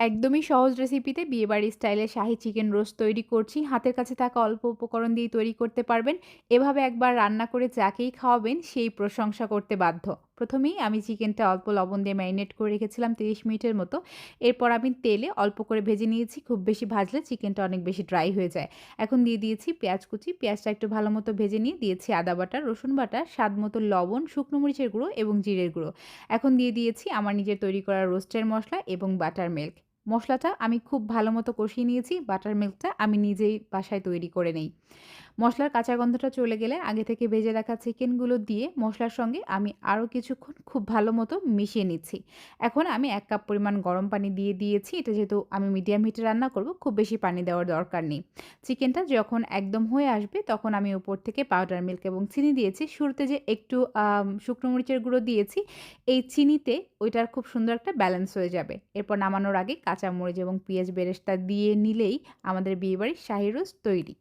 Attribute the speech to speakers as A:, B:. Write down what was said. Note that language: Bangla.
A: একদমই সহজ রেসিপিতে বিয়েবাড়ির স্টাইলে শাহী চিকেন রোস্ট তৈরি করছি। হাতের কাছে থাকা অল্প উপকরণ দিয়েই তৈরি করতে পারবেন। এভাবে একবার রান্না করে যাকেই খাওয়াবেন সেই প্রশংসা করতে বাধ্য। প্রথমেই আমি চিকেনটা অল্প লবণ দিয়ে ম্যারিনেট করে রেখেছিলাম ৩০ মিনিটের মতো। এরপর আমি তেলে অল্প করে ভেজে নিয়েছি। খুব বেশি ভাজলে চিকেনটা অনেক বেশি ড্রাই হয়ে যায়। এখন দিয়ে দিয়েছি পেঁয়াজ কুচি। পেঁয়াজটা একটু ভালো মতো ভেজে নিয়ে দিয়েছি আদা বাটা, রসুন বাটা, স্বাদ মতো লবণ, শুকনো মরিচের গুঁড়ো এবং জিরের গুঁড়ো। এখন দিয়ে দিয়েছি আমার নিজের তৈরি করা রোস্টের মসলা এবং বাটার মিল্ক। মসলাটা আমি খুব ভালো মতো কষিয়ে নিয়েছি। বাটার মিল্কটা আমি নিজেই বাসায় তৈরি করে নেই। মসলার কাঁচা গন্ধটা চলে গেলে আগে থেকে ভেজে রাখা চিকেনগুলো দিয়ে মসলার সঙ্গে আমি আরও কিছুক্ষণ খুব ভালো মতো মিশিয়ে নিচ্ছি। এখন আমি ১ কাপ পরিমাণ গরম পানি দিয়ে দিয়েছি। এটা যেহেতু আমি মিডিয়াম হিটে রান্না করব, খুব বেশি পানি দেওয়ার দরকার নেই। চিকেনটা যখন একদম হয়ে আসবে তখন আমি উপর থেকে পাউডার মিল্ক এবং চিনি দিয়েছি। শুরুতে যে একটু শুকনো মরিচের গুঁড়ো দিয়েছি, এই চিনিতে ওইটার খুব সুন্দর একটা ব্যালেন্স হয়ে যাবে। এরপর নামানোর আগে কাঁচামরিচ এবং পেঁয়াজ বেরেস্তা দিয়ে নিলেই আমাদের বিয়েবাড়ির শাহী রোস্ট তৈরি।